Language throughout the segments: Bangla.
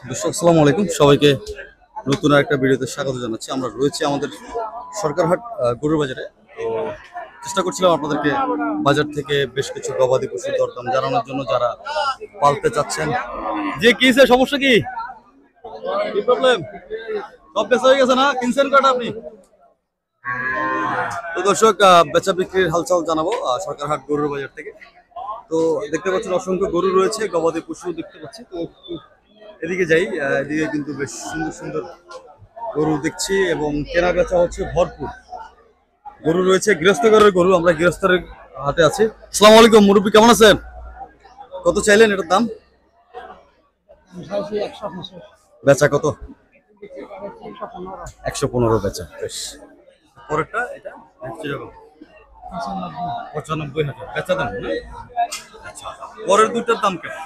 দর্শক আসসালামু আলাইকুম, সবাইকে নতুন একটা ভিডিওতে স্বাগত জানাচ্ছি। আমরা রয়েছি আমাদের সরকারহাট গরুর বাজারে। তো চেষ্টা করছিলাম আপনাদেরকে বাজার থেকে বেশ কিছু গবাদি পশুর দরদাম জানানোর জন্য, যারা পালতে চাচ্ছেন। যে কি সমস্যা, কি প্রবলেম? সব বেচা হয়ে গেছে না? কিনছেন কয়টা আপনি? তো দর্শক, বেচা বিক্রির হালচাল জানাবো সরকারহাট গরুর বাজার থেকে। তো দেখতে পাচ্ছেন অসংখ্য গরু রয়েছে, গবাদি পশু দেখতে পাচ্ছি। তো এদিকে যাই, এদিকে কিন্তু বেশ সুন্দর সুন্দর গরু দেখছি এবং কেনা বেচা হচ্ছে ভরপুর। গরু রয়েছে, গৃহস্থঘরের গরু। আমরা গৃহস্থের হাতে আছি। আসসালামু আলাইকুম মুরব্বী, কেমন আছেন? কত চাইলেন এটার দাম? বেচা কত? 115 বেচা। বেশ, পরেরটা এটা 95,000 বেচা দাম। আচ্ছা, পরের দুটার দাম কেমন?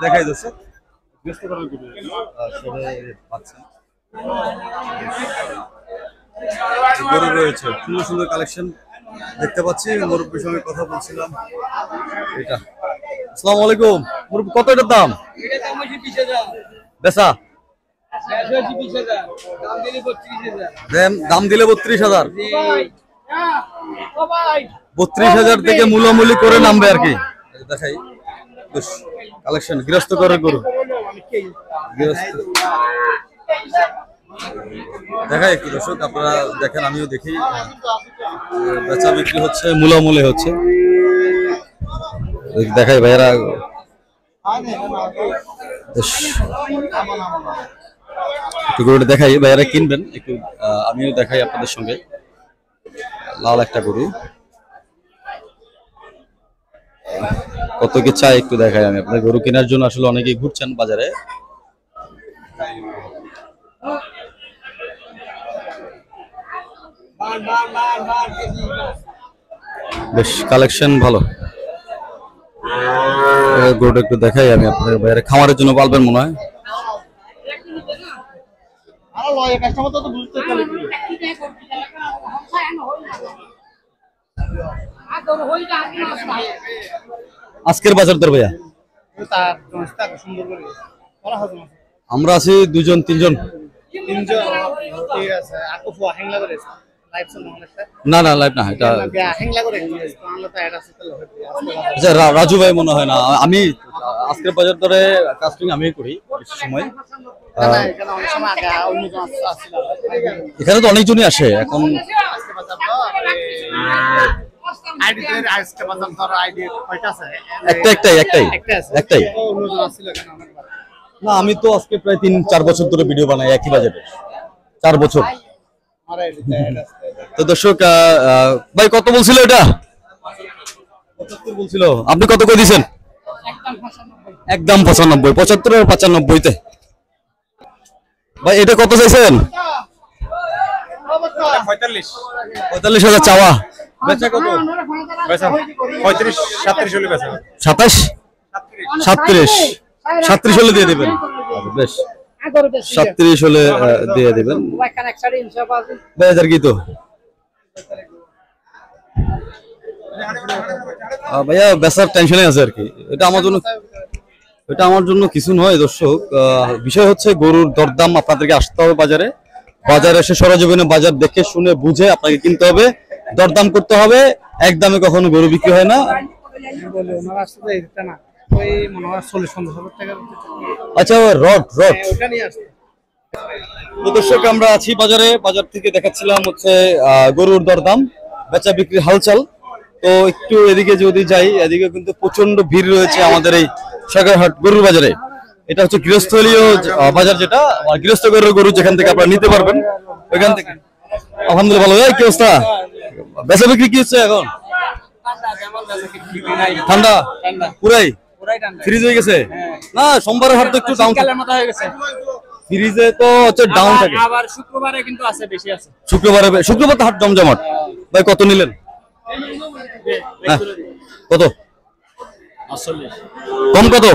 দেখাই যাচ্ছে গরু রয়েছে, সুন্দর সুন্দর কালেকশন দেখতে পাচ্ছি। মুরব্বীর সঙ্গে কথা বলছিলাম। এটা আসসালামু আলাইকুম মুরব্বী, কত এটার দাম? বেচা দাম দিলে 32,000। 32,000 থেকে মূলামূলি করে নামবে আর কি। দেখাই বেশ কালেকশন, গৃহস্থ করে গরু। দেখাই একটু দর্শক, আপনারা দেখেন, আমিও দেখি। বেচা বিক্রি হচ্ছে, মূলামূলি হচ্ছে। দেখাই ভাইয়েরা, একটু গরুটা দেখাই, ভাইয়েরা কিনবেন একটু। আমিও দেখাই আপনাদের সঙ্গে। লাল একটা গরু, কত কি চাই একটু দেখাই আমি আপনাদের। গরু কেনার জন্য আসলে অনেকেই ঘুরছেন বাজারে। বেশ কালেকশন ভালো। গরুটা একটু দেখাই আমি আপনাদের। বাইরে খামারের জন্য পালবেন মনে হয়। আজকের বাজার দর ভাইয়া? আমরা আছি 2 3 জন। না না, লাইভ না এটা। আচ্ছা, রাজু ভাই মনে হয় না। আমি আজকের বাজার দরে কাস্টিং আমি করি বেশি সময়। এখানে তো অনেকজনই আসে এখন। একটাই। না, আমি তো আজকে প্রায় 3 4 বছর ধরে ভিডিও বানাই একই বাজারে। 4 বছর। তো দর্শক, ভাই কত বলছিল এটা? 75 বলছিল। আপনি কত করে দিয়েছেন? একদম 95। 75 আর 95-তে। ভাই এটা কত চাইছেন? 45,000 চাওয়া। বেচা কত? 35 37 হলে বেচা। 27 37 37 হলে দিয়ে দেবেন। বেশ, 37 হলে দিয়ে দেবেন। বাজার কি তো ভাইয়া, বেচার টেনশনে আছে আর কি। এটা আমার জন্য কিছু নয় দর্শক। বিষয় হচ্ছে গরুর দরদাম আপনাদেরকে আসতে হবে বাজারে। বাজারে এসে সরজমিনে বাজার দেখে শুনে বুঝে আপনাকে কিনতে হবে, দরদাম করতে হবে। একদমে কখনো গরু বিক্রি হয় না। আচ্ছা, রড দর্শক, আমরা আছি বাজারে। বাজার থেকে দেখাচ্ছিলাম হচ্ছে গরুর দরদাম, বেচা বিক্রির হালচাল। তো একটু এদিকে যদি যাই, এদিকে কিন্তু প্রচন্ড ভিড় রয়েছে আমাদের এই সরকারহাট গরুর বাজারে। এটা হচ্ছে গৃহস্থলীয় বাজার, যেটা গৃহস্থ গরু যেখান থেকে আপনারা নিতে পারবেন ওইখান থেকে। আলহামদুলিল্লাহ ভালো। কি অবস্থা? বেচা বিক্রি কি হচ্ছে এখন? ঠান্ডা পুরাই ফ্রিজ হয়ে গেছে না? সোমবারের হাট তো একটু ডাউন হয়ে গেছে। ফ্রিজে তো হচ্ছে ডাউন থাকে। আবার শুক্রবারে কিন্তু আছে, বেশি আছে। শুক্রবার তো হাট জমজমাট। ভাই কত নিলেন? কত? কম কত?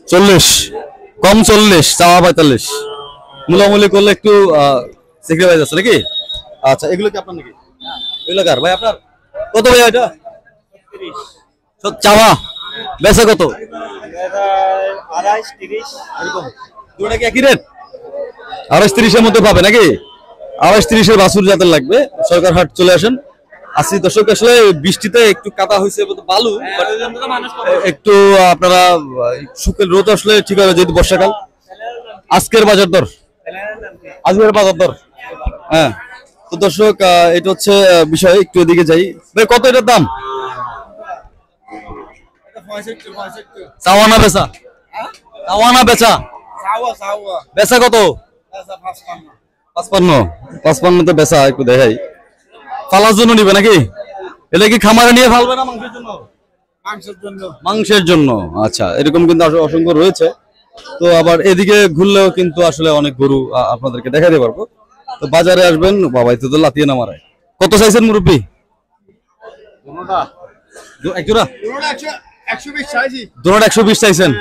40 কম 40, চাওয়া 45। মূলামূলি করলে একটু সেক্রিফাইস আছে নাকি? আচ্ছা, এগুলো কি আপনার নাকি? এগুলো কার ভাই? আপনার? কত ভাইয়া এটা? চাওয়া বেচা কত? 28-30 এরকম দুটো কি একই রেট? 28-30 মধ্যে পাবে নাকি? 28-30 বাছুর যাদের লাগবে সরকার হাট চলে আসেন। আসি দর্শক, আসলে বৃষ্টিতে একটু কাদা হয়েছে বালু, একটু আপনারা শুকের রোদ আসলে ঠিক হবে যেহেতু বর্ষাকাল। আজকের বাজার দর, হ্যাঁ। তো দর্শক এটা হচ্ছে বিষয়, একটু এদিকে যাই। ভাই কত এটার দাম? চাওয়া না বেচা? চাওয়া না বেচা? বেচা কত? 55 তো বেচা। একটু দেখাই, পালার জন্য নিবে নাকি? এটা কি খামারে নিয়ে ফালবে না মাংসের জন্য? মাংসের জন্য। আচ্ছা, এরকম কিন্তু অসংখ্য রয়েছে। তো আবার এদিকে ঘুরলেও কিন্তু আসলে অনেক গরু আপনাদেরকে দেখাতে পারবো। তো বাজারে আসবেন, বাবাই তো লাতিয়ে না মারায়। কত চাইছেন মুরব্বী? এক জোড়া 120 চাইছেন,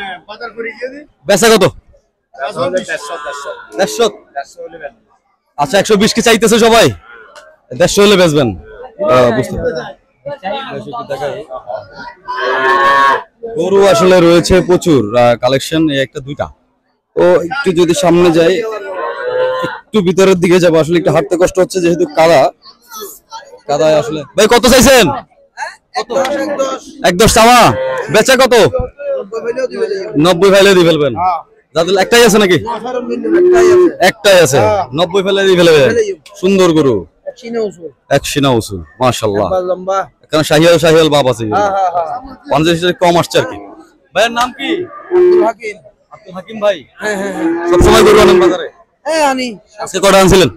বেচা কত? 150। আচ্ছা, 120 কি চাইতেছে সবাই? 150 হলে বেচবেন। বুঝতে গরু আসলে রয়েছে প্রচুর কালেকশন, একটা দুইটা। তো একটু যদি সামনে যাই, একটু ভিতরের দিকে যাবো। আসলে একটু হাঁটতে কষ্ট হচ্ছে যেহেতু কাদায় আসলে। ভাই কত চাইছেন? 110 চাওয়া, বেচা কত? 90 ফাইলে দিয়ে ফেলবেন। যাদের একটাই আছে নাকি? একটাই আছে, 90 ফাইলে দিয়ে ফেলবে। সুন্দর গরু, এক সিনা উসুল, মাশাআল্লাহ। এখানে শাহিয়াল বাপ আছে, 50 কম আসছে আর কি। ভাইয়ের নাম কি? আব্দুল হাকিম ভাই। সবসময় গরু আনেন বাজারে? আজকে কটা আনছিলেন?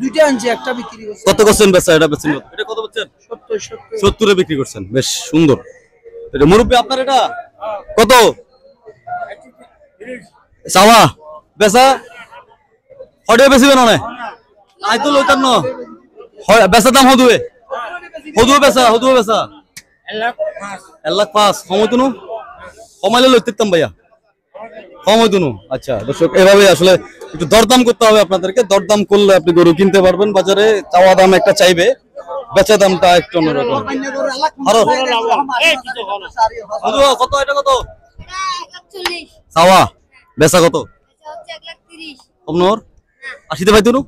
দুইটা আনছি, একটা বিক্রি করছি। কত করছেন বেচা? এটা বেচছেন এটা কত বেচছেন? 70 বিক্রি করছেন, বেশ সুন্দর। এটা মুরব্বি আপনার, এটা কত চাওয়া বেচা? হডে বেচিবেন না? আই তো লইতাম না। বেচা দাম হদুয়ে বেচা 1,05,000। সময় তুনু কমাইলে লইতাম ভাইয়া, সময় তুনু। আচ্ছা দর্শক, এভাবে আসলে একটু দরদাম করতে হবে আপনাদেরকে। দরদাম করলে আপনি গরু কিনতে পারবেন বাজারে। চাওয়া দাম একটা চাইবে, বেচা দামটা একটু অন্যরকম। কত এটা? কত চাওয়া, বেচা কত? আপনার 80 পাই তুনু?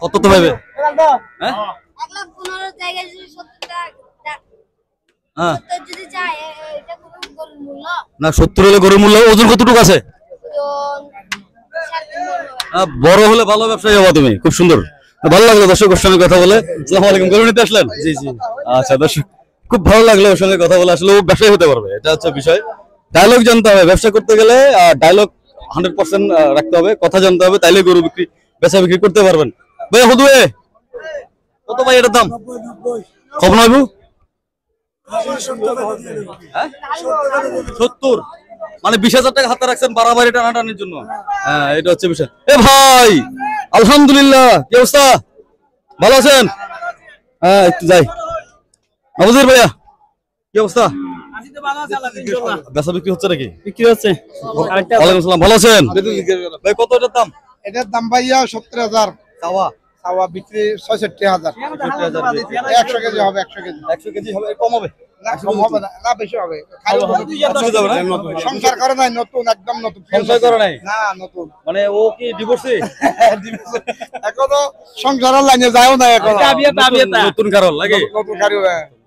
কত তো পাইবে? হ্যাঁ, না 70 হলে গরুর মূল্য। ওজন কতটুকু আছে? বড় হলে ভালো ব্যবসায়ী হবা তুমি। খুব সুন্দর, ভালো লাগলো দর্শকের সঙ্গে কথা বলে। আসসালামু আলাইকুম। গরু নিতে আসলেন? জি। আচ্ছা দর্শক, খুব ভালো লাগলো ওর সঙ্গে কথা বলে। আসলে ও ব্যবসায়ী হতে পারবে, এটা হচ্ছে বিষয়। ডায়লগ জানতে হবে ব্যবসা করতে গেলে, ডায়লগ 100% রাখতে হবে, কথা জানতে হবে, তাইলে গরু বেচা বিক্রি করতে পারবেন। ভাই হদুয়ে কত ভাই এটার দাম? কম নয় 70, মানে 20,000 টাকা হাতে রাখছেন বাড়াবাড়ি টানাটানির জন্য। হ্যাঁ, এটা হচ্ছে বিষয়। এ ভাই আলহামদুলিল্লাহ, কি অবস্থা? ভালো আছেন? হ্যাঁ, একটু যাই। নবজির ভাইয়া কি অবস্থা? বেচা বিক্রি হচ্ছে নাকি? বিক্রি হচ্ছে। ওয়ালাইকুম আসসালাম, ভালো আছেন? ভাই কত এটার দাম? এটার দাম ভাইয়া 70,000। চাওয়া বিক্রি 66,000। 100 কেজি হবে, 100 কেজি। 100 কেজি হবে, কম হবে? না কম হবে না, না বেশি হবে। সংসার করে নাই, নতুন, একদম নতুন। সংসার করে নাই? না, নতুন। মানে ও কি ডিভোর্সি? এখনো সংসারের লাইনে যায়ও না, এখন নতুন কারণ লাগে। নতুন গাড়ি।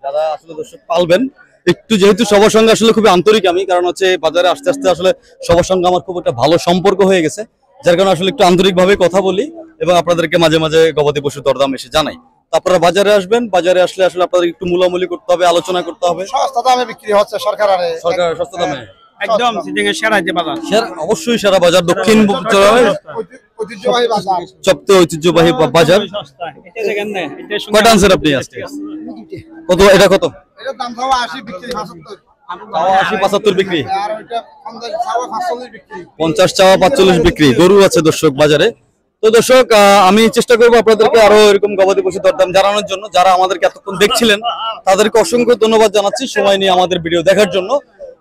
যারা আসলে দর্শক পালবেন, একটু যেহেতু সবার সঙ্গে আসলে খুবই আন্তরিক আমি, কারণ হচ্ছে বাজারে আস্তে আস্তে আসলে সবার সঙ্গে আমার খুব একটা ভালো সম্পর্ক হয়ে গেছে, যার কারণে আসলে একটু আন্তরিক ভাবে কথা বলি এবং আপনাদেরকে মাঝে মাঝে গবাদি পশুর দরদাম এসে জানাই। তো আপনারা বাজারে আসবেন, বাজারে আসলে আসলে আপনাদের একটু মূলামূলি করতে হবে, আলোচনা করতে হবে। সস্তা দামে বিক্রি হচ্ছে সরকার সস্তা দামে একদম সেরা বাজার। অবশ্যই সারা বাজার দক্ষিণ ঐতিহ্যবাহী বাজার, সবচেয়ে ঐতিহ্যবাহী বাজার। কয়টা আনছেন আপনি আজকে? কত এটা? কত এটার দাম চাওয়া 80, বিক্রি 75। 75 বিক্রি, আর ওইটা 50 চাওয়া 45 বিক্রি। 50 চাওয়া 45 বিক্রি। গরু আছে দর্শক বাজারে। তো দর্শক, আমি চেষ্টা করবো আপনাদেরকে আরো এরকম গবাদি পশু দরদাম জানানোর জন্য। যারা আমাদেরকে এতক্ষণ দেখছিলেন তাদেরকে অসংখ্য ধন্যবাদ জানাচ্ছি সময় নিয়ে আমাদের ভিডিও দেখার জন্য।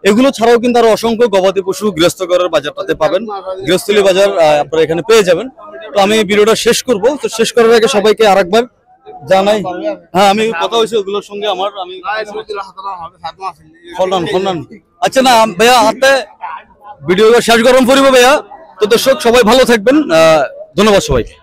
এগুলো ছাড়াও কিন্তু আরো অসংখ্য গবাদি পশু গৃহস্থঘরের বাজারটাতে পাবেন, গৃহস্থলী বাজার আপনারা এখানে পেয়ে যাবেন। তো আমি ভিডিওটা শেষ করব। তো শেষ করার আগে সবাইকে আরেকবার জানাই হ্যাঁ আমি কথা হয়েছে ওগুলোর সঙ্গে আমার আমি ফলনান আচ্ছা না ভাইয়া হাতে ভিডিও শেষ গরম করিব ভাইয়া। তো দর্শক সবাই ভালো থাকবেন, ধন্যবাদ সবাইকে।